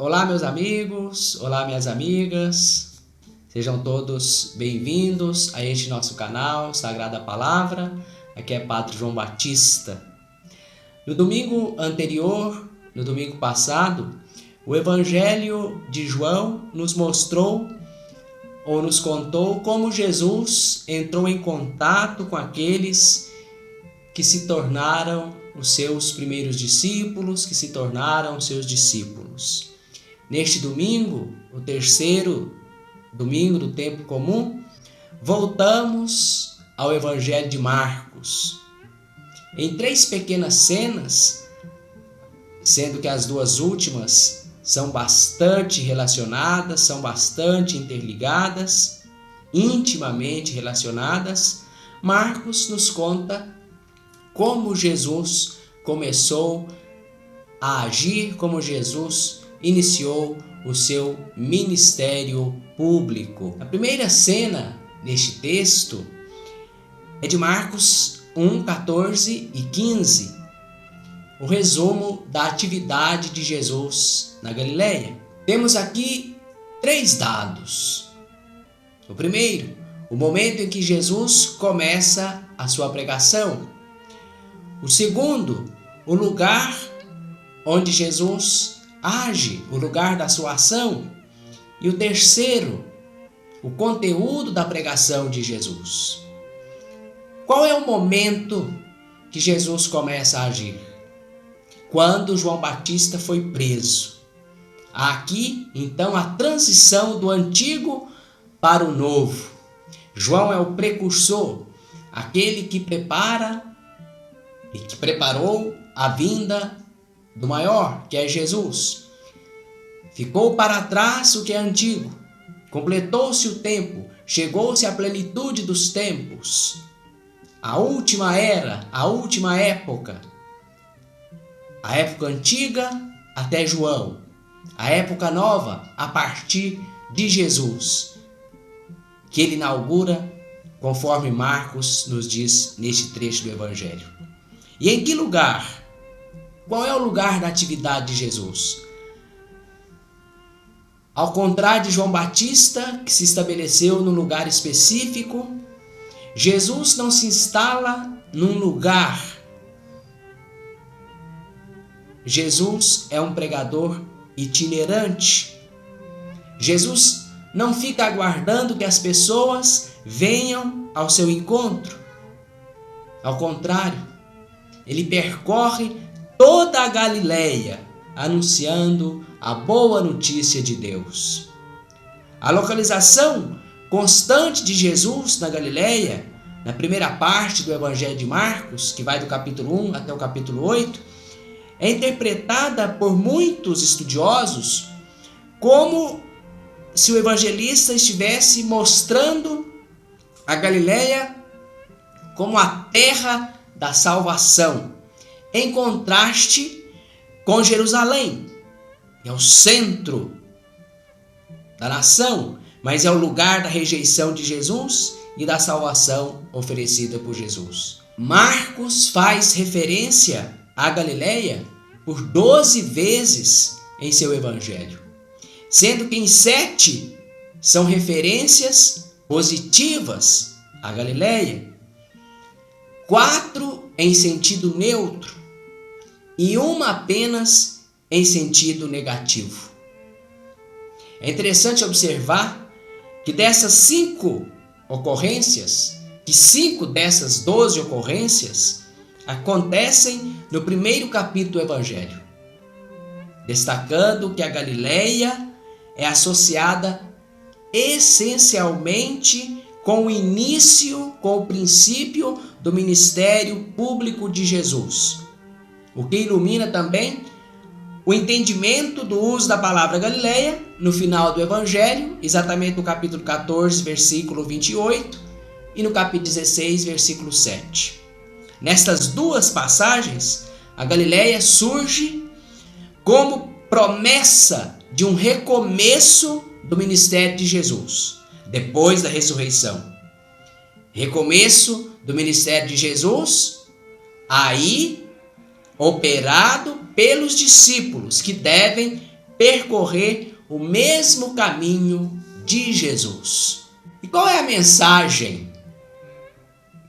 Olá, meus amigos, olá, minhas amigas, sejam todos bem-vindos a este nosso canal Sagrada Palavra. Aqui é Padre João Batista. No domingo anterior, no domingo passado, o Evangelho de João nos mostrou ou nos contou como Jesus entrou em contato com aqueles que se tornaram os seus primeiros discípulos, que se tornaram seus discípulos. Neste domingo, o terceiro domingo do tempo comum, voltamos ao Evangelho de Marcos. Em três pequenas cenas, sendo que as duas últimas são bastante relacionadas, são bastante interligadas, intimamente relacionadas, Marcos nos conta como Jesus começou a agir, como Jesus iniciou o seu ministério público. A primeira cena neste texto é de Marcos 1, 14 e 15, o resumo da atividade de Jesus na Galileia. Temos aqui três dados. O primeiro, o momento em que Jesus começa a sua pregação. O segundo, o lugar onde Jesus age, o lugar da sua ação. E o terceiro, o conteúdo da pregação de Jesus. Qual é o momento que Jesus começa a agir? Quando João Batista foi preso. Aqui, então, a transição do antigo para o novo. João é o precursor, aquele que prepara e que preparou a vinda do maior, que é Jesus. Ficou para trás o que é antigo, completou-se o tempo, chegou-se à plenitude dos tempos. A última era, a última época, a época antiga até João, a época nova a partir de Jesus, que ele inaugura, conforme Marcos nos diz neste trecho do Evangelho. E em que lugar? Qual é o lugar da atividade de Jesus? Ao contrário de João Batista, que se estabeleceu num lugar específico, Jesus não se instala num lugar. Jesus é um pregador itinerante. Jesus não fica aguardando que as pessoas venham ao seu encontro. Ao contrário, ele percorre toda a Galileia, anunciando a boa notícia de Deus. A localização constante de Jesus na Galileia, na primeira parte do Evangelho de Marcos, que vai do capítulo 1 até o capítulo 8, é interpretada por muitos estudiosos como se o evangelista estivesse mostrando a Galileia como a terra da salvação, em contraste com Jerusalém. É o centro da nação, mas é o lugar da rejeição de Jesus e da salvação oferecida por Jesus. Marcos faz referência à Galileia por 12 vezes em seu evangelho, sendo que em 7 são referências positivas à Galileia, 4 em sentido neutro e uma apenas em sentido negativo. É interessante observar que dessas 5 ocorrências, que 5 dessas 12 ocorrências acontecem no primeiro capítulo do Evangelho, destacando que a Galileia é associada essencialmente com o início, com o princípio do ministério público de Jesus, o que ilumina também o entendimento do uso da palavra Galileia no final do Evangelho, exatamente no capítulo 14, versículo 28, e no capítulo 16, versículo 7. Nestas duas passagens, a Galileia surge como promessa de um recomeço do ministério de Jesus, depois da ressurreição. Recomeço do ministério de Jesus, aí operado pelos discípulos, que devem percorrer o mesmo caminho de Jesus. E qual é a mensagem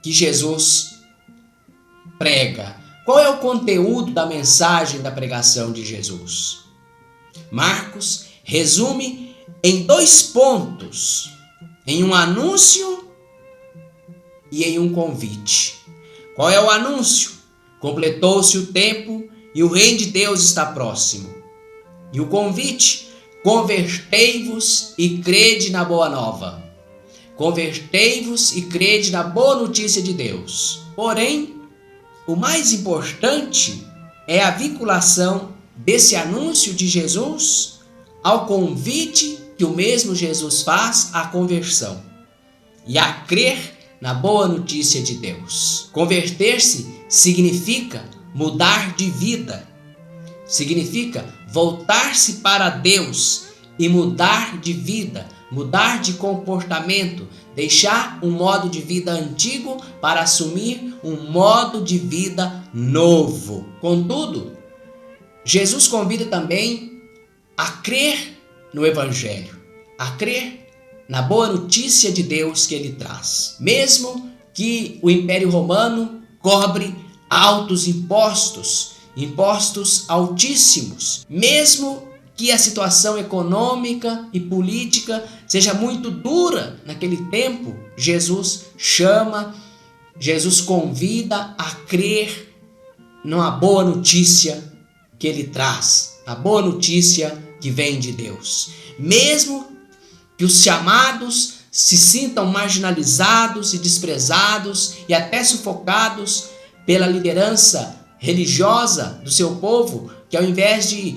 que Jesus prega? Qual é o conteúdo da mensagem da pregação de Jesus? Marcos resume em 2 pontos, em um anúncio e em um convite. Qual é o anúncio? Completou-se o tempo e o reino de Deus está próximo. E o convite? Convertei-vos e crede na boa nova. Convertei-vos e crede na boa notícia de Deus. Porém, o mais importante é a vinculação desse anúncio de Jesus ao convite que o mesmo Jesus faz à conversão e a crer na boa notícia de Deus. Converter-se significa mudar de vida, significa voltar-se para Deus e mudar de vida, mudar de comportamento, deixar um modo de vida antigo para assumir um modo de vida novo. Contudo, Jesus convida também a crer no Evangelho, a crer na boa notícia de Deus que ele traz. Mesmo que o Império Romano cobre altos impostos, impostos altíssimos, mesmo que a situação econômica e política seja muito dura naquele tempo, Jesus convida a crer numa boa notícia que ele traz, a boa notícia que vem de Deus. Mesmo que os chamados se sintam marginalizados e desprezados e até sufocados pela liderança religiosa do seu povo, que ao invés de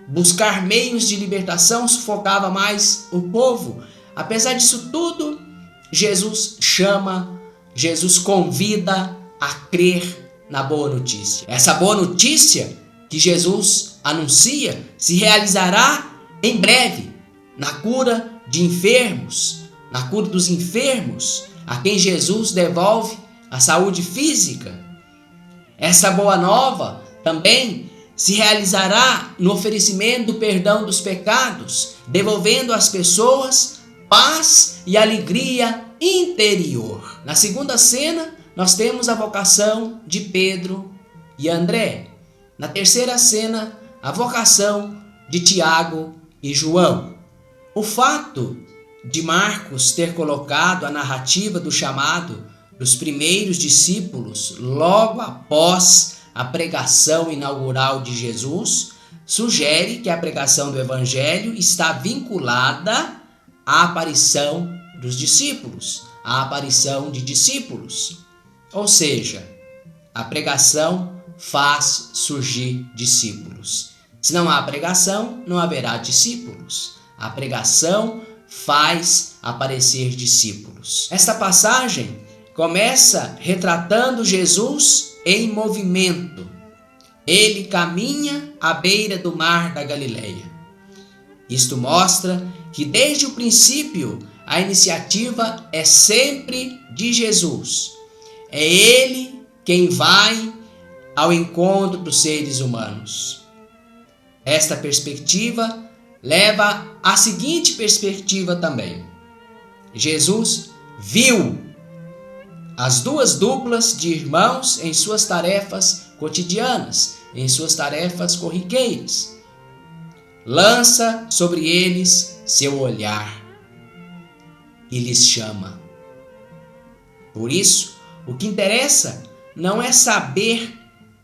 buscar meios de libertação, sufocava mais o povo. Apesar disso tudo, Jesus convida a crer na boa notícia. Essa boa notícia que Jesus anuncia se realizará em breve na cura de enfermos, na cura dos enfermos, a quem Jesus devolve a saúde física. Essa boa nova também se realizará no oferecimento do perdão dos pecados, devolvendo às pessoas paz e alegria interior. Na segunda cena, nós temos a vocação de Pedro e André. Na terceira cena, a vocação de Tiago e João. O fato de Marcos ter colocado a narrativa do chamado dos primeiros discípulos logo após a pregação inaugural de Jesus sugere que a pregação do Evangelho está vinculada à aparição dos discípulos, à aparição de discípulos. Ou seja, a pregação faz surgir discípulos. Se não há pregação, não haverá discípulos. A pregação faz aparecer discípulos. Esta passagem começa retratando Jesus em movimento. Ele caminha à beira do mar da Galileia. Isto mostra que desde o princípio a iniciativa é sempre de Jesus. É Ele quem vai ao encontro dos seres humanos. Esta perspectiva leva à seguinte perspectiva também. Jesus viu as duas duplas de irmãos em suas tarefas cotidianas, em suas tarefas corriqueiras. Lança sobre eles seu olhar e lhes chama. Por isso, o que interessa não é saber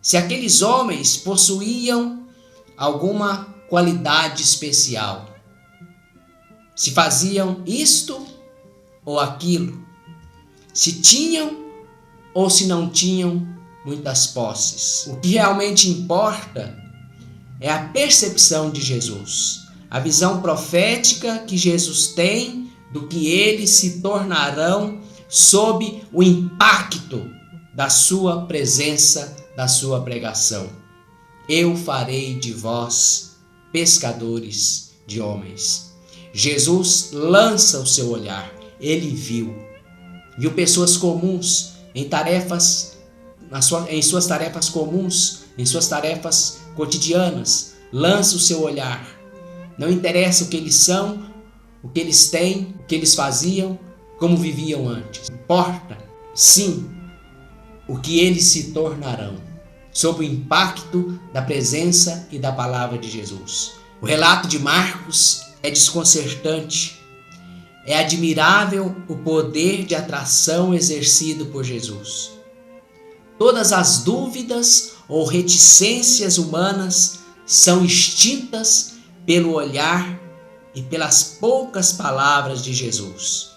se aqueles homens possuíam alguma qualidade especial, se faziam isto ou aquilo, se tinham ou se não tinham muitas posses. O que realmente importa é a percepção de Jesus, a visão profética que Jesus tem do que eles se tornarão sob o impacto da sua presença, da sua pregação. Eu farei de vós pescadores de homens. Jesus lança o seu olhar. Ele viu pessoas comuns em suas tarefas comuns, em suas tarefas cotidianas. Lança o seu olhar Não interessa o que eles são, o que eles têm, o que eles faziam, como viviam antes. Importa, sim, o que eles se tornarão, sob o impacto da presença e da palavra de Jesus. O relato de Marcos é desconcertante. É admirável o poder de atração exercido por Jesus. Todas as dúvidas ou reticências humanas são extintas pelo olhar e pelas poucas palavras de Jesus.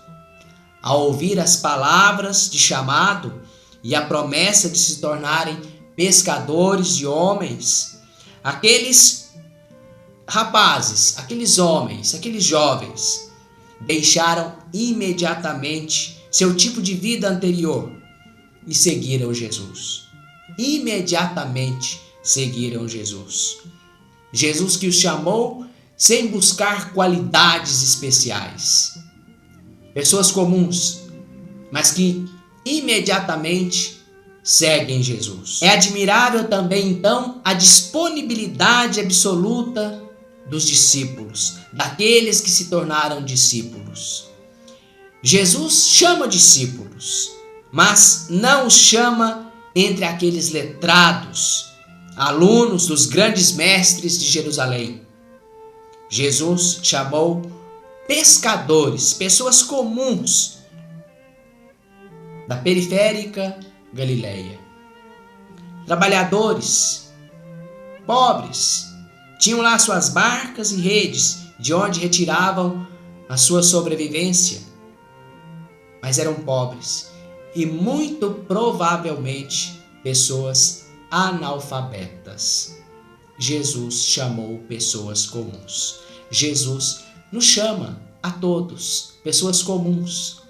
Ao ouvir as palavras de chamado e a promessa de se tornarem pescadores de homens, aqueles rapazes, aqueles homens, aqueles jovens deixaram imediatamente seu tipo de vida anterior e seguiram Jesus. Imediatamente seguiram Jesus. Jesus que os chamou sem buscar qualidades especiais. Pessoas comuns, mas que imediatamente seguem Jesus. É admirável também, então, a disponibilidade absoluta dos discípulos, daqueles que se tornaram discípulos. Jesus chama discípulos, mas não os chama entre aqueles letrados, alunos dos grandes mestres de Jerusalém. Jesus chamou pescadores, pessoas comuns da periférica Galileia. Trabalhadores, pobres, tinham lá suas barcas e redes, de onde retiravam a sua sobrevivência. Mas eram pobres e muito provavelmente pessoas analfabetas. Jesus chamou pessoas comuns. Jesus nos chama a todos, pessoas comuns.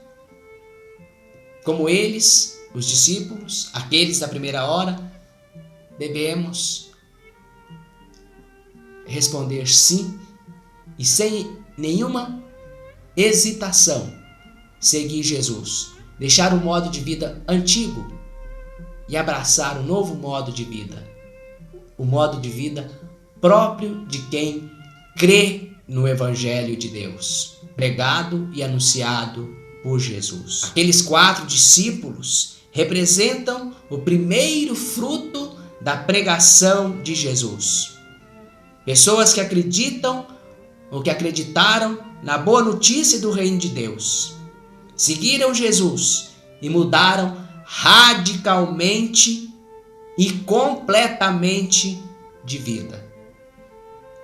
Como eles, os discípulos, aqueles da primeira hora, devemos responder sim e sem nenhuma hesitação seguir Jesus, deixar o modo de vida antigo e abraçar o novo modo de vida, o modo de vida próprio de quem crê no Evangelho de Deus, pregado e anunciado por Jesus. Aqueles 4 discípulos representam o primeiro fruto da pregação de Jesus. Pessoas que acreditam ou que acreditaram na boa notícia do reino de Deus, seguiram Jesus e mudaram radicalmente e completamente de vida.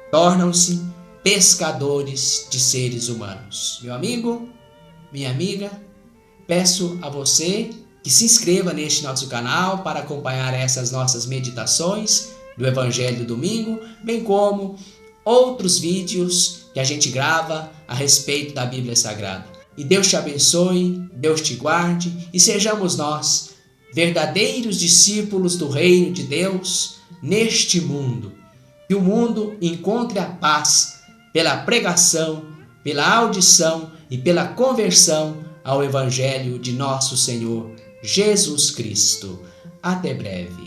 Tornam-se pescadores de seres humanos. Meu amigo, minha amiga, peço a você que se inscreva neste nosso canal para acompanhar essas nossas meditações do Evangelho do Domingo, bem como outros vídeos que a gente grava a respeito da Bíblia Sagrada. E Deus te abençoe, Deus te guarde e sejamos nós verdadeiros discípulos do reino de Deus neste mundo. Que o mundo encontre a paz pela pregação, pela audição e pela conversão ao Evangelho de nosso Senhor Jesus Cristo. Até breve.